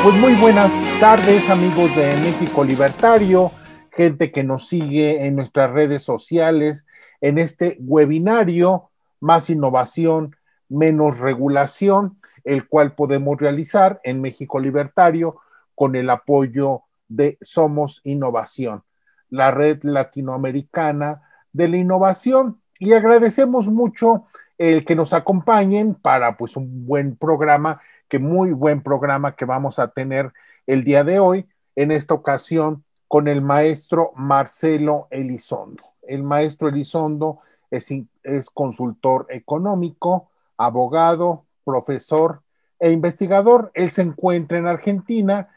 Pues muy buenas tardes, amigos de México Libertario, gente que nos sigue en nuestras redes sociales, en este webinario Más Innovación, Menos Regulación, el cual podemos realizar en México Libertario con el apoyo de Somos Innovación, la red latinoamericana de la innovación. Y agradecemos mucho el que nos acompañen para pues un buen programa, que muy buen programa que vamos a tener el día de hoy, en esta ocasión con el maestro Marcelo Elizondo. El maestro Elizondo es consultor económico, abogado, profesor e investigador. Él se encuentra en Argentina,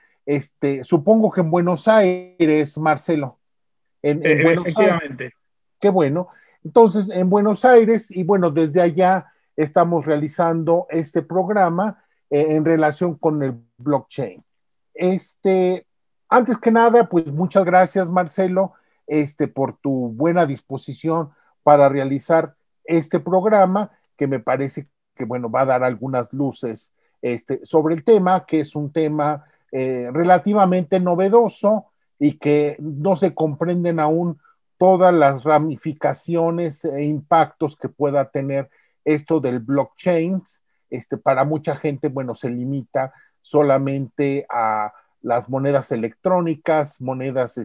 supongo que en Buenos Aires, Marcelo. En Buenos Aires. Efectivamente. Qué bueno. Entonces, en Buenos Aires, y bueno, desde allá estamos realizando este programa en relación con el blockchain. Antes que nada, pues muchas gracias, Marcelo, por tu buena disposición para realizar este programa, que me parece que, bueno, va a dar algunas luces sobre el tema, que es un tema relativamente novedoso y que no se comprenden aún todas las ramificaciones e impactos que pueda tener esto del blockchain. Para mucha gente, bueno, se limita solamente a las monedas electrónicas, monedas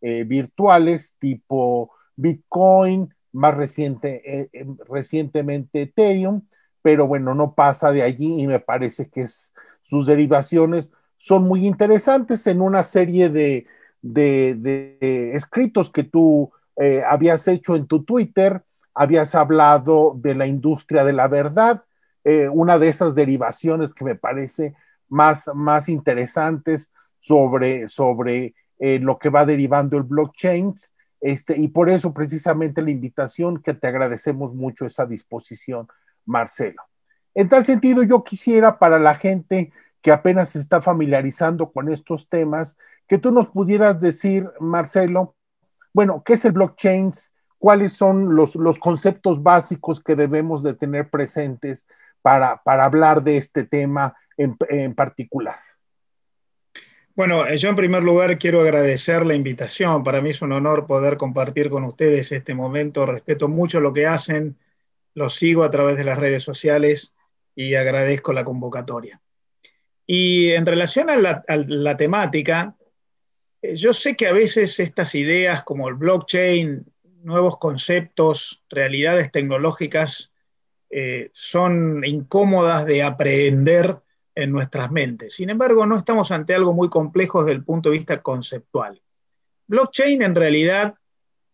virtuales tipo Bitcoin, más recientemente Ethereum, pero bueno, no pasa de allí y me parece que sus derivaciones son muy interesantes en una serie de escritos que tú habías hecho en tu Twitter. Habías hablado de la industria de la verdad, una de esas derivaciones que me parece más interesantes sobre lo que va derivando el blockchain, y por eso precisamente la invitación, que te agradecemos mucho esa disposición, Marcelo. En tal sentido, yo quisiera, para la gente que apenas se está familiarizando con estos temas, que tú nos pudieras decir, Marcelo, bueno, ¿qué es el blockchain? ¿Cuáles son los conceptos básicos que debemos de tener presentes para hablar de este tema en particular? Bueno, yo en primer lugar quiero agradecer la invitación. Para mí es un honor poder compartir con ustedes este momento. Respeto mucho lo que hacen, los sigo a través de las redes sociales y agradezco la convocatoria. Y en relación a la temática, yo sé que a veces estas ideas como el blockchain, nuevos conceptos, realidades tecnológicas, son incómodas de aprehender en nuestras mentes. Sin embargo, no estamos ante algo muy complejo desde el punto de vista conceptual. Blockchain en realidad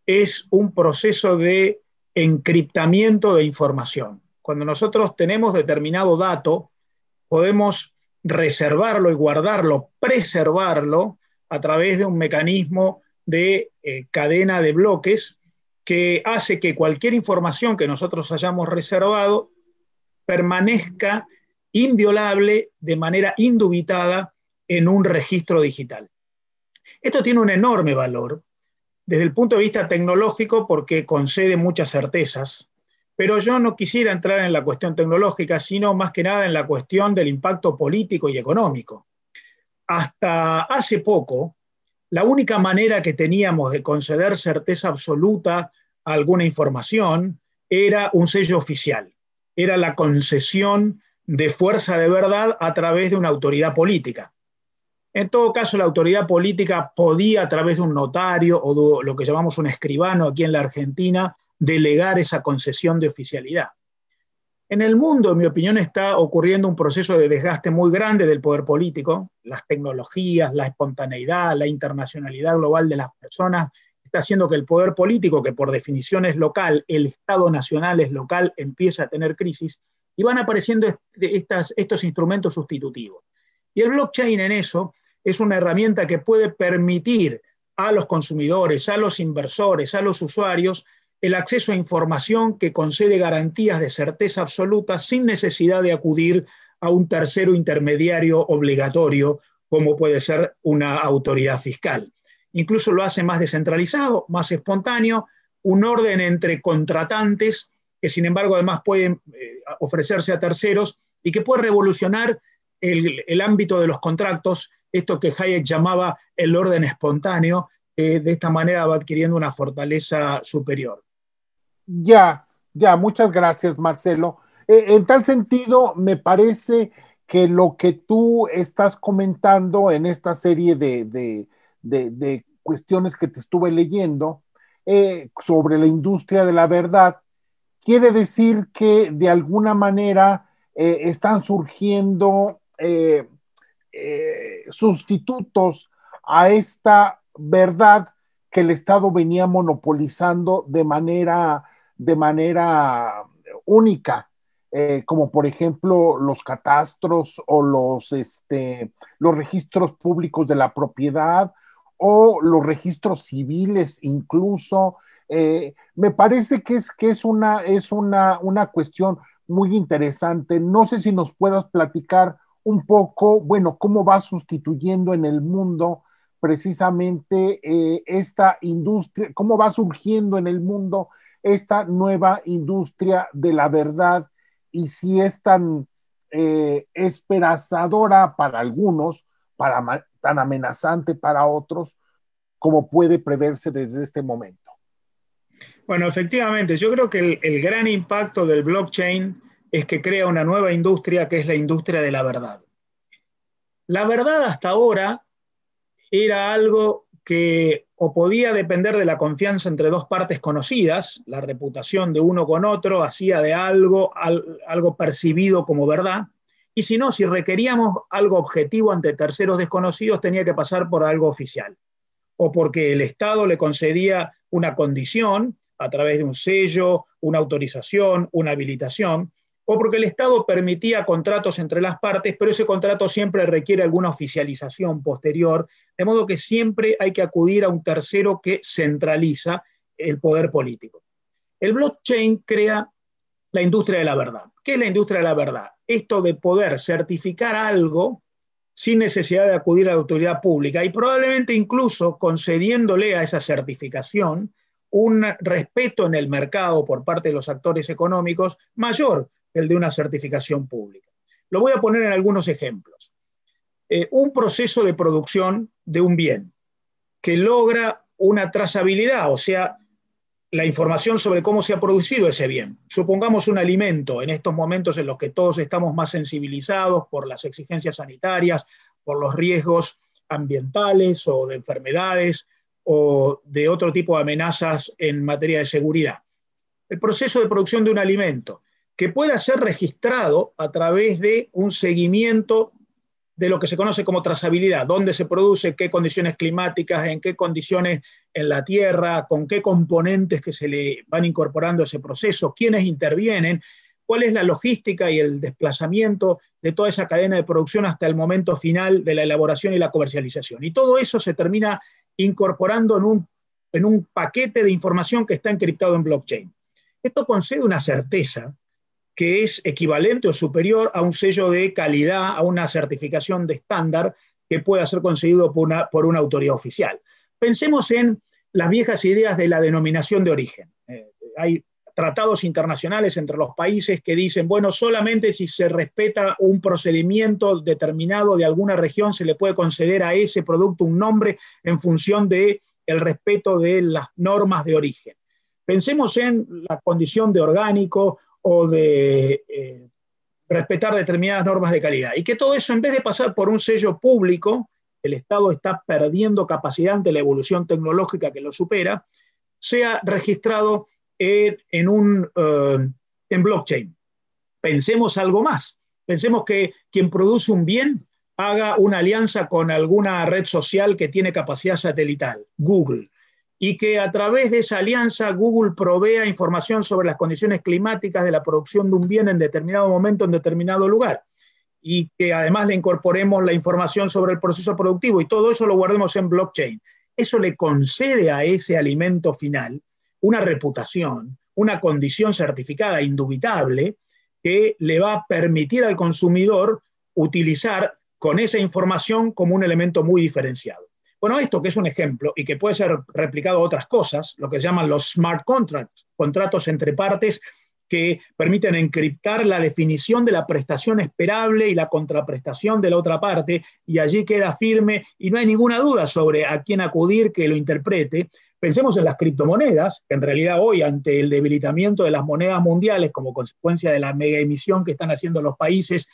es un proceso de encriptamiento de información. Cuando nosotros tenemos determinado dato, podemos reservarlo y guardarlo, preservarlo a través de un mecanismo de cadena de bloques que hace que cualquier información que nosotros hayamos reservado permanezca inviolable de manera indubitada en un registro digital. Esto tiene un enorme valor desde el punto de vista tecnológico porque concede muchas certezas, pero yo no quisiera entrar en la cuestión tecnológica, sino más que nada en la cuestión del impacto político y económico. Hasta hace poco, la única manera que teníamos de conceder certeza absoluta a alguna información era un sello oficial, era la concesión de fuerza de verdad a través de una autoridad política. En todo caso, la autoridad política podía, a través de un notario o de lo que llamamos un escribano aquí en la Argentina, delegar esa concesión de oficialidad. En el mundo, en mi opinión, está ocurriendo un proceso de desgaste muy grande del poder político. Las tecnologías, la espontaneidad, la internacionalidad global de las personas está haciendo que el poder político, que por definición es local, el Estado nacional es local, empiece a tener crisis y van apareciendo estos instrumentos sustitutivos. Y el blockchain en eso es una herramienta que puede permitir a los consumidores, a los inversores, a los usuarios, el acceso a información que concede garantías de certeza absoluta sin necesidad de acudir a un tercero intermediario obligatorio, como puede ser una autoridad fiscal. Incluso lo hace más descentralizado, más espontáneo, un orden entre contratantes que sin embargo además pueden ofrecerse a terceros y que puede revolucionar el ámbito de los contratos, esto que Hayek llamaba el orden espontáneo, de esta manera va adquiriendo una fortaleza superior. Ya, ya, muchas gracias, Marcelo. En tal sentido, me parece que lo que tú estás comentando en esta serie de cuestiones que te estuve leyendo sobre la industria de la verdad, quiere decir que de alguna manera están surgiendo sustitutos a esta verdad que el Estado venía monopolizando de manera única, como por ejemplo los catastros o los registros públicos de la propiedad o los registros civiles incluso. Me parece que una cuestión muy interesante. No sé si nos puedas platicar un poco, bueno, cómo va sustituyendo en el mundo precisamente esta industria, cómo va surgiendo en el mundo esta nueva industria de la verdad y si es tan esperanzadora para algunos, tan amenazante para otros, como puede preverse desde este momento. Bueno, efectivamente, yo creo que el gran impacto del blockchain es que crea una nueva industria que es la industria de la verdad. La verdad hasta ahora era algo que o podía depender de la confianza entre dos partes conocidas, la reputación de uno con otro hacía de algo percibido como verdad, y si no, si requeríamos algo objetivo ante terceros desconocidos, tenía que pasar por algo oficial, o porque el Estado le concedía una condición a través de un sello, una autorización, una habilitación, o porque el Estado permitía contratos entre las partes, pero ese contrato siempre requiere alguna oficialización posterior, de modo que siempre hay que acudir a un tercero que centraliza el poder político. El blockchain crea la industria de la verdad. ¿Qué es la industria de la verdad? Esto de poder certificar algo sin necesidad de acudir a la autoridad pública y probablemente incluso concediéndole a esa certificación un respeto en el mercado por parte de los actores económicos mayor que el de una certificación pública. Lo voy a poner en algunos ejemplos. Un proceso de producción de un bien que logra una trazabilidad, o sea, la información sobre cómo se ha producido ese bien. Supongamos un alimento en estos momentos en los que todos estamos más sensibilizados por las exigencias sanitarias, por los riesgos ambientales o de enfermedades o de otro tipo de amenazas en materia de seguridad. El proceso de producción de un alimento que pueda ser registrado a través de un seguimiento de lo que se conoce como trazabilidad, dónde se produce, qué condiciones climáticas, en qué condiciones en la tierra, con qué componentes que se le van incorporando a ese proceso, quiénes intervienen, cuál es la logística y el desplazamiento de toda esa cadena de producción hasta el momento final de la elaboración y la comercialización. Y todo eso se termina incorporando en un paquete de información que está encriptado en blockchain. Esto concede una certeza que es equivalente o superior a un sello de calidad, a una certificación de estándar que pueda ser concedido por una autoridad oficial. Pensemos en las viejas ideas de la denominación de origen. Hay tratados internacionales entre los países que dicen, bueno, solamente si se respeta un procedimiento determinado de alguna región se le puede conceder a ese producto un nombre en función del respeto de las normas de origen. Pensemos en la condición de orgánico o de respetar determinadas normas de calidad. Y que todo eso, en vez de pasar por un sello público, el Estado está perdiendo capacidad ante la evolución tecnológica que lo supera, sea registrado en blockchain. Pensemos algo más. Pensemos que quien produce un bien haga una alianza con alguna red social que tiene capacidad satelital, Google, y que a través de esa alianza Google provea información sobre las condiciones climáticas de la producción de un bien en determinado momento, en determinado lugar, y que además le incorporemos la información sobre el proceso productivo y todo eso lo guardemos en blockchain. Eso le concede a ese alimento final una reputación, una condición certificada indubitable que le va a permitir al consumidor utilizar con esa información como un elemento muy diferenciado. Bueno, esto que es un ejemplo y que puede ser replicado a otras cosas, lo que se llaman los smart contracts, contratos entre partes que permiten encriptar la definición de la prestación esperable y la contraprestación de la otra parte, y allí queda firme y no hay ninguna duda sobre a quién acudir que lo interprete. Pensemos en las criptomonedas, que en realidad hoy, ante el debilitamiento de las monedas mundiales como consecuencia de la mega emisión que están haciendo los países,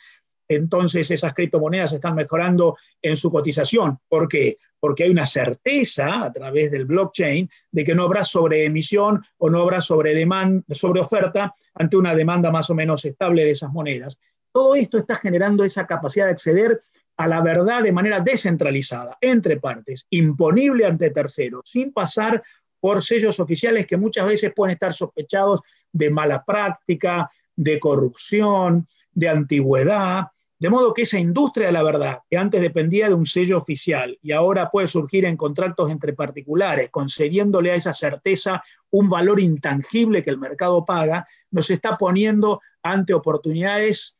entonces esas criptomonedas están mejorando en su cotización. ¿Por qué? Porque hay una certeza a través del blockchain de que no habrá sobreemisión o no habrá sobreoferta ante una demanda más o menos estable de esas monedas. Todo esto está generando esa capacidad de acceder a la verdad de manera descentralizada, entre partes, imponible ante terceros, sin pasar por sellos oficiales que muchas veces pueden estar sospechados de mala práctica, de corrupción, de antigüedad. De modo que esa industria de la verdad, que antes dependía de un sello oficial y ahora puede surgir en contratos entre particulares, concediéndole a esa certeza un valor intangible que el mercado paga, nos está poniendo ante oportunidades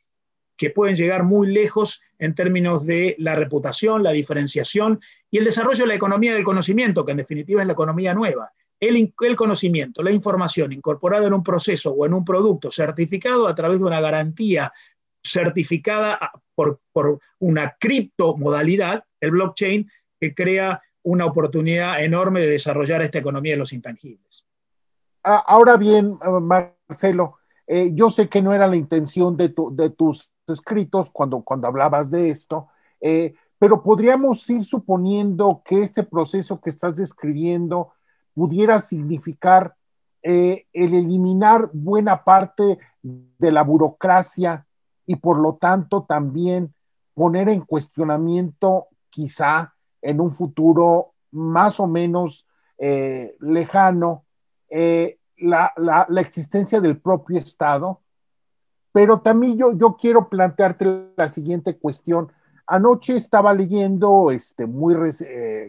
que pueden llegar muy lejos en términos de la reputación, la diferenciación y el desarrollo de la economía del conocimiento, que en definitiva es la economía nueva. El conocimiento, la información incorporada en un proceso o en un producto certificado a través de una garantía certificada por una criptomodalidad, el blockchain, que crea una oportunidad enorme de desarrollar esta economía de los intangibles. Ahora bien, Marcelo, yo sé que no era la intención de tus escritos cuando hablabas de esto, pero podríamos ir suponiendo que este proceso que estás describiendo pudiera significar el eliminar buena parte de la burocracia y por lo tanto también poner en cuestionamiento quizá en un futuro más o menos lejano la existencia del propio Estado. Pero también yo quiero plantearte la siguiente cuestión. Anoche estaba leyendo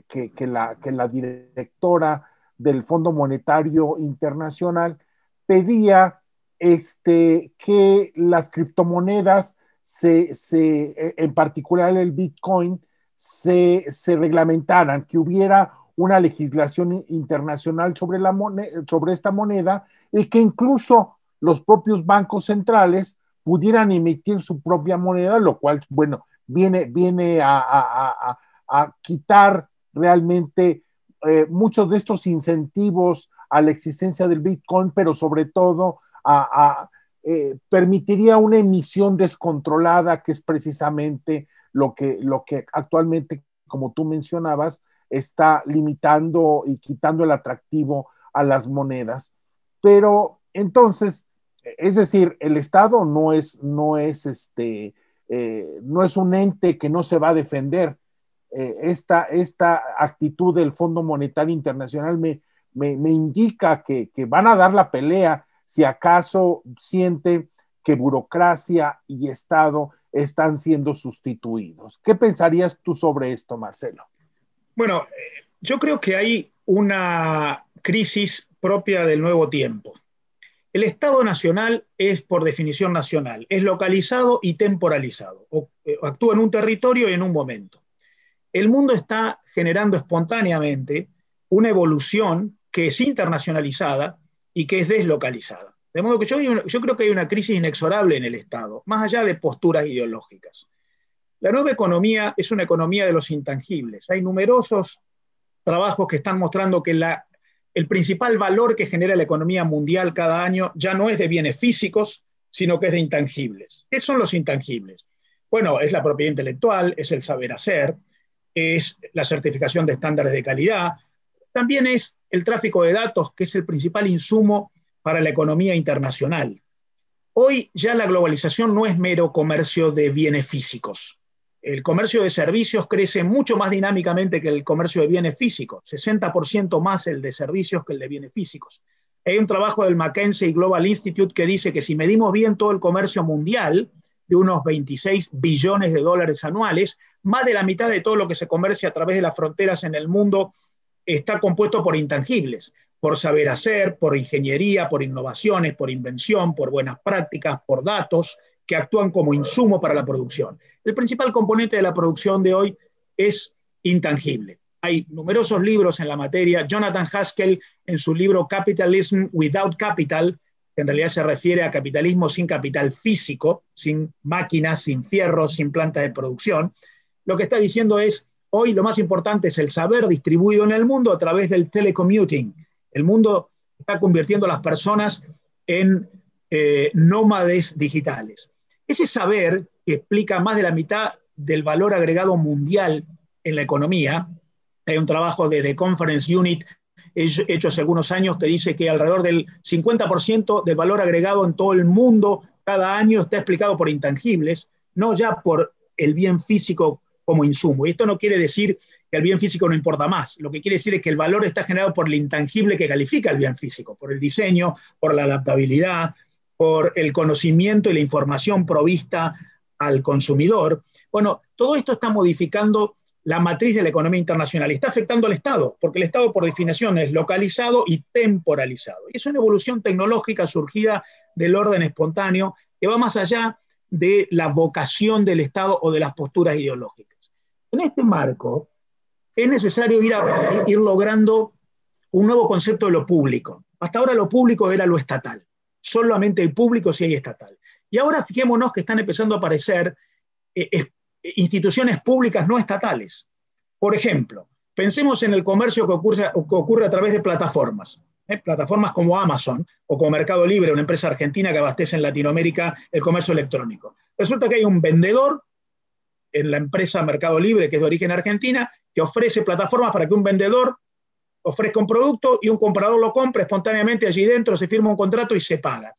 que la directora del Fondo Monetario Internacional pedía que las criptomonedas, en particular el Bitcoin, se reglamentaran, que hubiera una legislación internacional sobre esta moneda y que incluso los propios bancos centrales pudieran emitir su propia moneda, lo cual, bueno, viene a quitar realmente muchos de estos incentivos a la existencia del Bitcoin, pero sobre todo permitiría una emisión descontrolada, que es precisamente lo que actualmente, como tú mencionabas, está limitando y quitando el atractivo a las monedas. Pero entonces, es decir, el Estado no es un ente que no se va a defender. Esta actitud del Fondo Monetario Internacional me indica que van a dar la pelea si acaso siente que burocracia y Estado están siendo sustituidos. ¿Qué pensarías tú sobre esto, Marcelo? Bueno, yo creo que hay una crisis propia del nuevo tiempo. El Estado nacional es, por definición nacional, es localizado y temporalizado, actúa en un territorio y en un momento. El mundo está generando espontáneamente una evolución que es internacionalizada y que es deslocalizada. De modo que yo creo que hay una crisis inexorable en el Estado, más allá de posturas ideológicas. La nueva economía es una economía de los intangibles. Hay numerosos trabajos que están mostrando que el principal valor que genera la economía mundial cada año ya no es de bienes físicos, sino que es de intangibles. ¿Qué son los intangibles? Bueno, es la propiedad intelectual, es el saber hacer, es la certificación de estándares de calidad, también es el tráfico de datos, que es el principal insumo para la economía internacional. Hoy ya la globalización no es mero comercio de bienes físicos. El comercio de servicios crece mucho más dinámicamente que el comercio de bienes físicos, 60% más el de servicios que el de bienes físicos. Hay un trabajo del McKinsey Global Institute que dice que si medimos bien todo el comercio mundial, de unos 26 billones de dólares anuales, más de la mitad de todo lo que se comercia a través de las fronteras en el mundo está compuesto por intangibles, por saber hacer, por ingeniería, por innovaciones, por invención, por buenas prácticas, por datos que actúan como insumo para la producción. El principal componente de la producción de hoy es intangible. Hay numerosos libros en la materia. Jonathan Haskell, en su libro Capitalism Without Capital, que en realidad se refiere a capitalismo sin capital físico, sin máquinas, sin fierros, sin plantas de producción, lo que está diciendo es, hoy lo más importante es el saber distribuido en el mundo a través del telecommuting. El mundo está convirtiendo a las personas en nómades digitales. Ese saber, que explica más de la mitad del valor agregado mundial en la economía, hay un trabajo de The Conference Unit hecho hace algunos años que dice que alrededor del 50% del valor agregado en todo el mundo cada año está explicado por intangibles, no ya por el bien físico como insumo. Y esto no quiere decir que el bien físico no importa más. Lo que quiere decir es que el valor está generado por el intangible que califica el bien físico, por el diseño, por la adaptabilidad, por el conocimiento y la información provista al consumidor. Bueno, todo esto está modificando la matriz de la economía internacional y está afectando al Estado, porque el Estado por definición es localizado y temporalizado. Y es una evolución tecnológica surgida del orden espontáneo que va más allá de la vocación del Estado o de las posturas ideológicas. En este marco es necesario ir logrando un nuevo concepto de lo público. Hasta ahora lo público era lo estatal, solamente hay público si hay estatal. Y ahora fijémonos que están empezando a aparecer instituciones públicas no estatales. Por ejemplo, pensemos en el comercio que ocurre a través de plataformas. Plataformas como Amazon o como Mercado Libre, una empresa argentina que abastece en Latinoamérica el comercio electrónico. Resulta que hay un vendedor en la empresa Mercado Libre, que es de origen argentina, que ofrece plataformas para que un vendedor ofrezca un producto y un comprador lo compre espontáneamente allí dentro, se firma un contrato y se paga.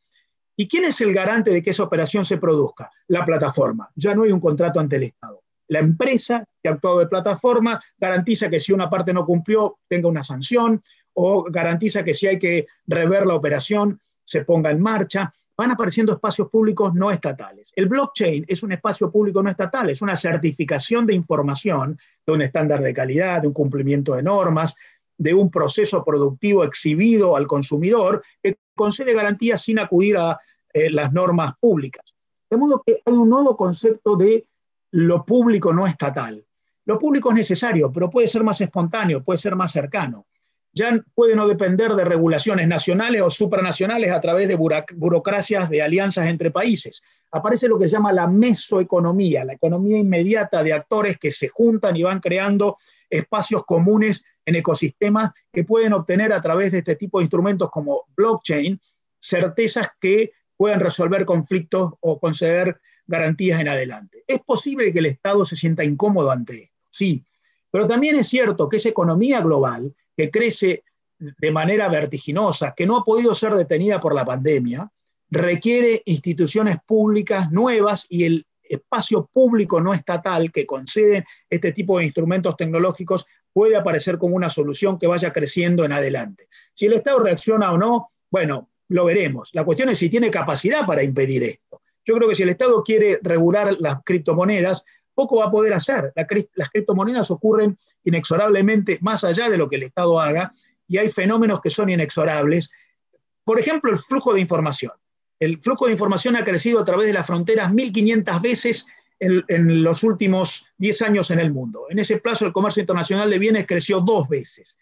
¿Y quién es el garante de que esa operación se produzca? La plataforma. Ya no hay un contrato ante el Estado. La empresa que ha actuado de plataforma garantiza que si una parte no cumplió tenga una sanción o garantiza que si hay que rever la operación se ponga en marcha. Van apareciendo espacios públicos no estatales. El blockchain es un espacio público no estatal, es una certificación de información, de un estándar de calidad, de un cumplimiento de normas, de un proceso productivo exhibido al consumidor que concede garantías sin acudir a las normas públicas. De modo que hay un nuevo concepto de lo público no estatal. Lo público es necesario, pero puede ser más espontáneo, puede ser más cercano. Ya puede no depender de regulaciones nacionales o supranacionales a través de burocracias de alianzas entre países. Aparece lo que se llama la mesoeconomía, la economía inmediata de actores que se juntan y van creando espacios comunes en ecosistemas que pueden obtener a través de este tipo de instrumentos como blockchain certezas que puedan resolver conflictos o conceder garantías en adelante. ¿Es posible que el Estado se sienta incómodo ante esto? Sí, pero también es cierto que esa economía global que crece de manera vertiginosa, que no ha podido ser detenida por la pandemia, requiere instituciones públicas nuevas y el espacio público no estatal que concede este tipo de instrumentos tecnológicos puede aparecer como una solución que vaya creciendo en adelante. Si el Estado reacciona o no, bueno, lo veremos. La cuestión es si tiene capacidad para impedir esto. Yo creo que si el Estado quiere regular las criptomonedas, poco va a poder hacer. Las criptomonedas ocurren inexorablemente más allá de lo que el Estado haga y hay fenómenos que son inexorables. Por ejemplo, el flujo de información. El flujo de información ha crecido a través de las fronteras 1.500 veces en los últimos 10 años en el mundo. En ese plazo, el comercio internacional de bienes creció 2 veces.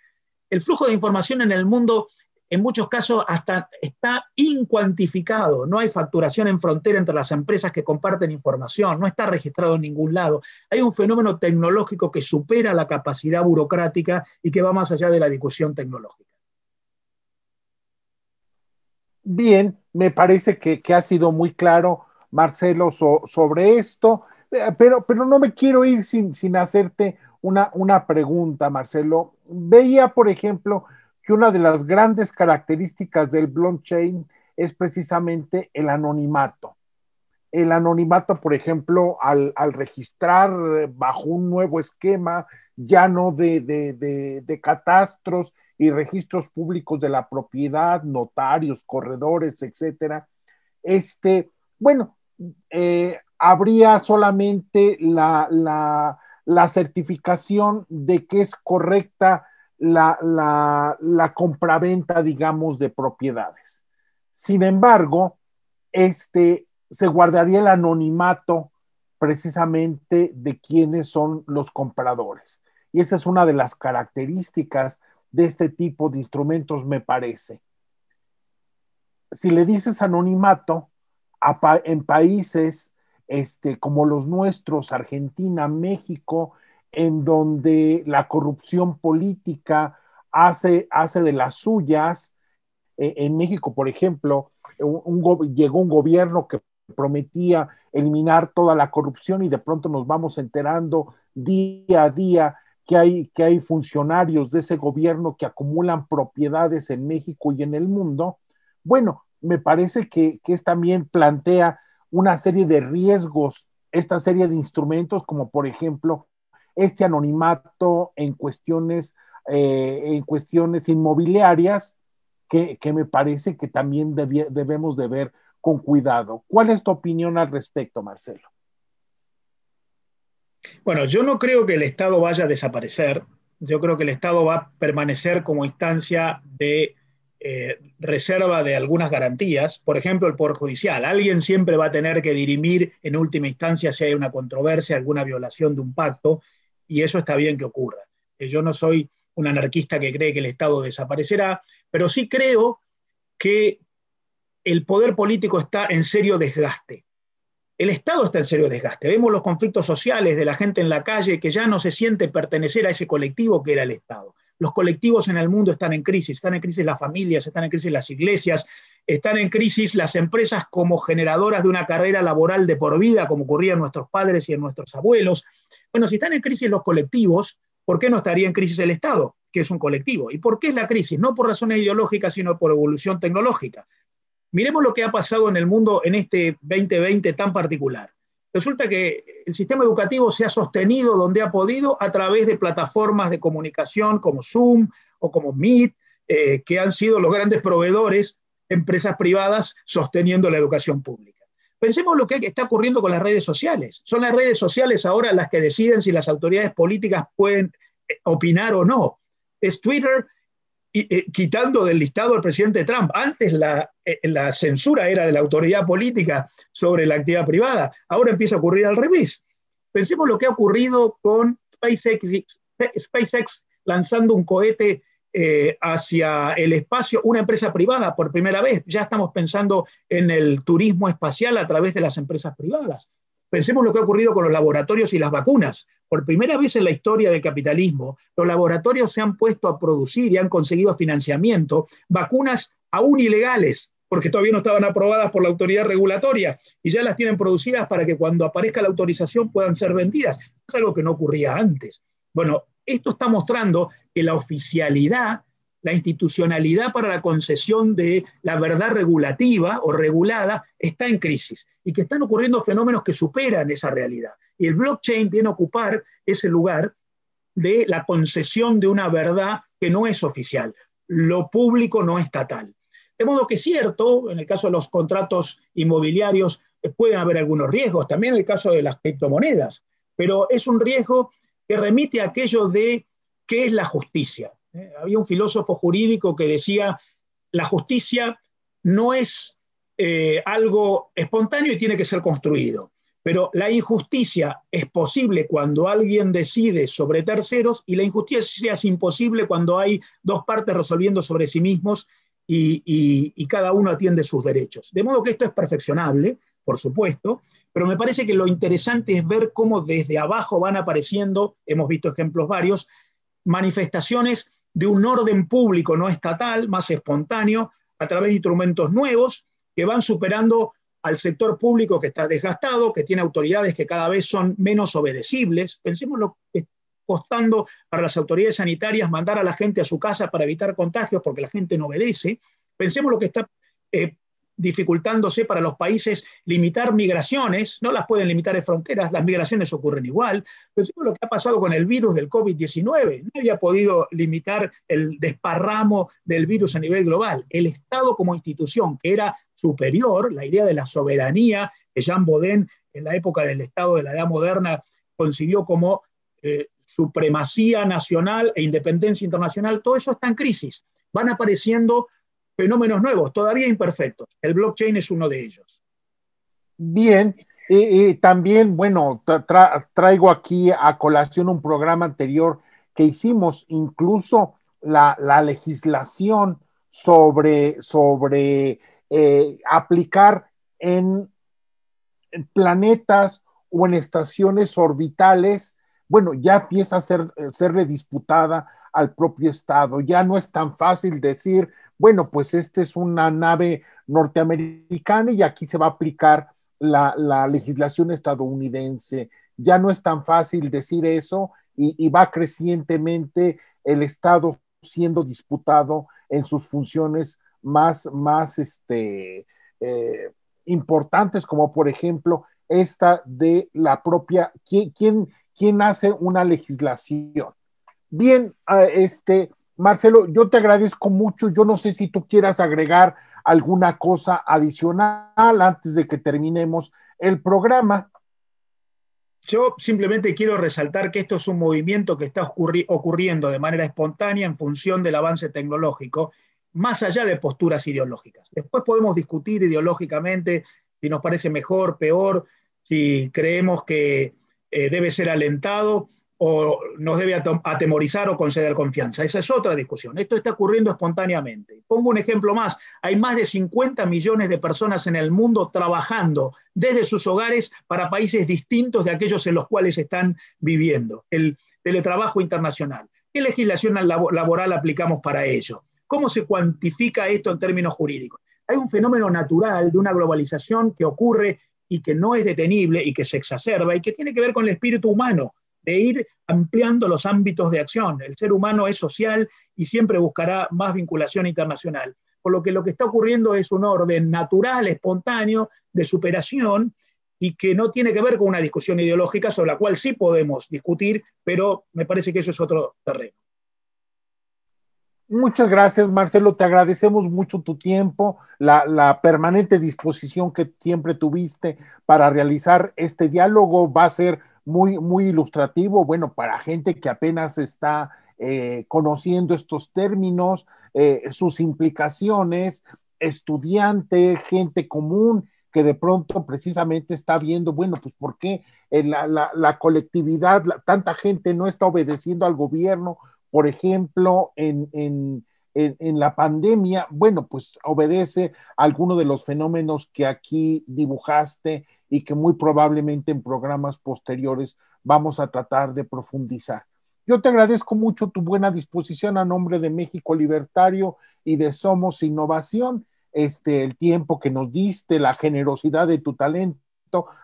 El flujo de información en el mundo, en muchos casos, hasta está incuantificado. No hay facturación en frontera entre las empresas que comparten información, no está registrado en ningún lado. Hay un fenómeno tecnológico que supera la capacidad burocrática y que va más allá de la discusión tecnológica. Bien, me parece que ha sido muy claro, Marcelo, sobre esto, pero no me quiero ir sin hacerte una pregunta, Marcelo. Veía, por ejemplo, que una de las grandes características del blockchain es precisamente el anonimato. El anonimato, por ejemplo, al registrar bajo un nuevo esquema, ya no de catastros y registros públicos de la propiedad, notarios, corredores, etcétera. Bueno, habría solamente la certificación de que es correcta la compraventa, digamos, de propiedades. Sin embargo, se guardaría el anonimato precisamente de quiénes son los compradores. Y esa es una de las características de este tipo de instrumentos, me parece. si le dices anonimato en países como los nuestros, Argentina, México, en donde la corrupción política hace de las suyas. En México, por ejemplo, llegó un gobierno que prometía eliminar toda la corrupción y de pronto nos vamos enterando día a día que hay funcionarios de ese gobierno que acumulan propiedades en México y en el mundo. Bueno, me parece que es también plantea una serie de riesgos, esta serie de instrumentos, como por ejemplo este anonimato en cuestiones inmobiliarias, que me parece que también debemos de ver con cuidado. ¿Cuál es tu opinión al respecto, Marcelo? Bueno, yo no creo que el Estado vaya a desaparecer. Yo creo que el Estado va a permanecer como instancia de reserva de algunas garantías. Por ejemplo, el Poder Judicial. Alguien siempre va a tener que dirimir en última instancia si hay una controversia, alguna violación de un pacto, y eso está bien que ocurra. Yo no soy un anarquista que cree que el Estado desaparecerá, pero sí creo que el poder político está en serio desgaste. El Estado está en serio desgaste. Vemos los conflictos sociales de la gente en la calle que ya no se siente pertenecer a ese colectivo que era el Estado. Los colectivos en el mundo están en crisis las familias, están en crisis las iglesias, están en crisis las empresas como generadoras de una carrera laboral de por vida, como ocurría en nuestros padres y en nuestros abuelos. Bueno, si están en crisis los colectivos, ¿por qué no estaría en crisis el Estado, que es un colectivo? ¿Y por qué es la crisis? No por razones ideológicas, sino por evolución tecnológica. Miremos lo que ha pasado en el mundo en este 2020 tan particular. Resulta que el sistema educativo se ha sostenido donde ha podido a través de plataformas de comunicación como Zoom o como Meet, que han sido los grandes proveedores, empresas privadas sosteniendo la educación pública. Pensemos lo que está ocurriendo con las redes sociales. Son las redes sociales ahora las que deciden si las autoridades políticas pueden opinar o no. Es Twitter quitando del listado al presidente Trump. Antes la censura era de la autoridad política sobre la actividad privada. Ahora empieza a ocurrir al revés. Pensemos lo que ha ocurrido con SpaceX lanzando un cohete hacia el espacio, una empresa privada por primera vez. Ya estamos pensando en el turismo espacial a través de las empresas privadas. Pensemos lo que ha ocurrido con los laboratorios y las vacunas. Por primera vez en la historia del capitalismo, los laboratorios se han puesto a producir y han conseguido financiamiento, vacunas aún ilegales, porque todavía no estaban aprobadas por la autoridad regulatoria, y ya las tienen producidas para que cuando aparezca la autorización puedan ser vendidas. Es algo que no ocurría antes. Bueno, esto está mostrando que la oficialidad, la institucionalidad para la concesión de la verdad regulativa o regulada está en crisis y que están ocurriendo fenómenos que superan esa realidad. Y el blockchain viene a ocupar ese lugar de la concesión de una verdad que no es oficial, lo público no estatal. De modo que es cierto, en el caso de los contratos inmobiliarios pueden haber algunos riesgos, también en el caso de las criptomonedas, pero es un riesgo que remite a aquello de qué es la justicia. Había un filósofo jurídico que decía, la justicia no es algo espontáneo y tiene que ser construido, pero la injusticia es posible cuando alguien decide sobre terceros y la injusticia es imposible cuando hay dos partes resolviendo sobre sí mismos y cada uno atiende sus derechos. De modo que esto es perfeccionable, por supuesto, pero me parece que lo interesante es ver cómo desde abajo van apareciendo, hemos visto ejemplos varios, manifestaciones de un orden público no estatal, más espontáneo, a través de instrumentos nuevos que van superando al sector público que está desgastado, que tiene autoridades que cada vez son menos obedecibles. Pensemos lo que está costando para las autoridades sanitarias mandar a la gente a su casa para evitar contagios porque la gente no obedece. Pensemos lo que está dificultándose para los países limitar migraciones, no las pueden limitar en fronteras, las migraciones ocurren igual. Pensemos lo que ha pasado con el virus del COVID-19, nadie ha podido limitar el desparramo del virus a nivel global. El Estado como institución, que era superior, la idea de la soberanía, que Jean Bodin en la época del Estado de la Edad Moderna concibió como supremacía nacional e independencia internacional, todo eso está en crisis. Van apareciendo fenómenos nuevos, todavía imperfectos. El blockchain es uno de ellos. Bien, también, bueno, traigo aquí a colación un programa anterior que hicimos, incluso la legislación sobre aplicar en planetas o en estaciones orbitales, bueno, ya empieza a serle disputada al propio Estado. Ya no es tan fácil decir, bueno, pues esta es una nave norteamericana y aquí se va a aplicar la legislación estadounidense. Ya no es tan fácil decir eso y va crecientemente el Estado siendo disputado en sus funciones más importantes, como por ejemplo esta de la propia, ¿quién hace una legislación? Bien, Marcelo, yo te agradezco mucho. Yo no sé si tú quieras agregar alguna cosa adicional antes de que terminemos el programa. Yo simplemente quiero resaltar que esto es un movimiento que está ocurriendo de manera espontánea en función del avance tecnológico, más allá de posturas ideológicas. Después podemos discutir ideológicamente si nos parece mejor, peor, si creemos que debe ser alentado o nos debe atemorizar o conceder confianza. Esa es otra discusión. Esto está ocurriendo espontáneamente. Pongo un ejemplo más. Hay más de 50 millones de personas en el mundo trabajando desde sus hogares para países distintos de aquellos en los cuales están viviendo. El teletrabajo internacional. ¿Qué legislación laboral aplicamos para ello? ¿Cómo se cuantifica esto en términos jurídicos? Hay un fenómeno natural de una globalización que ocurre y que no es detenible y que se exacerba y que tiene que ver con el espíritu humano, de ir ampliando los ámbitos de acción. El ser humano es social y siempre buscará más vinculación internacional. Por lo que está ocurriendo es un orden natural, espontáneo, de superación, y que no tiene que ver con una discusión ideológica sobre la cual sí podemos discutir, pero me parece que eso es otro terreno. Muchas gracias, Marcelo. Te agradecemos mucho tu tiempo, la permanente disposición que siempre tuviste para realizar este diálogo. Va a ser muy ilustrativo, bueno, para gente que apenas está conociendo estos términos, sus implicaciones, estudiante, gente común que de pronto precisamente está viendo, bueno, pues por qué la colectividad, tanta gente no está obedeciendo al gobierno, por ejemplo, en la pandemia, bueno, pues obedece a alguno de los fenómenos que aquí dibujaste y que muy probablemente en programas posteriores vamos a tratar de profundizar. Yo te agradezco mucho tu buena disposición a nombre de México Libertario y de Somos Innovación, el tiempo que nos diste, la generosidad de tu talento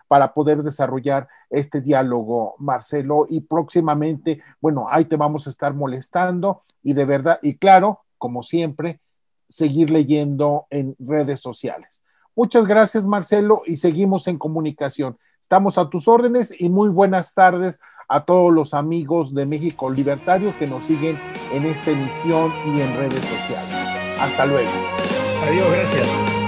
para poder desarrollar este diálogo, Marcelo, y próximamente, bueno, ahí te vamos a estar molestando y de verdad, y claro, como siempre, seguir leyendo en redes sociales. Muchas gracias, Marcelo, y seguimos en comunicación. Estamos a tus órdenes y muy buenas tardes a todos los amigos de México Libertario que nos siguen en esta emisión y en redes sociales. Hasta luego. Adiós, gracias.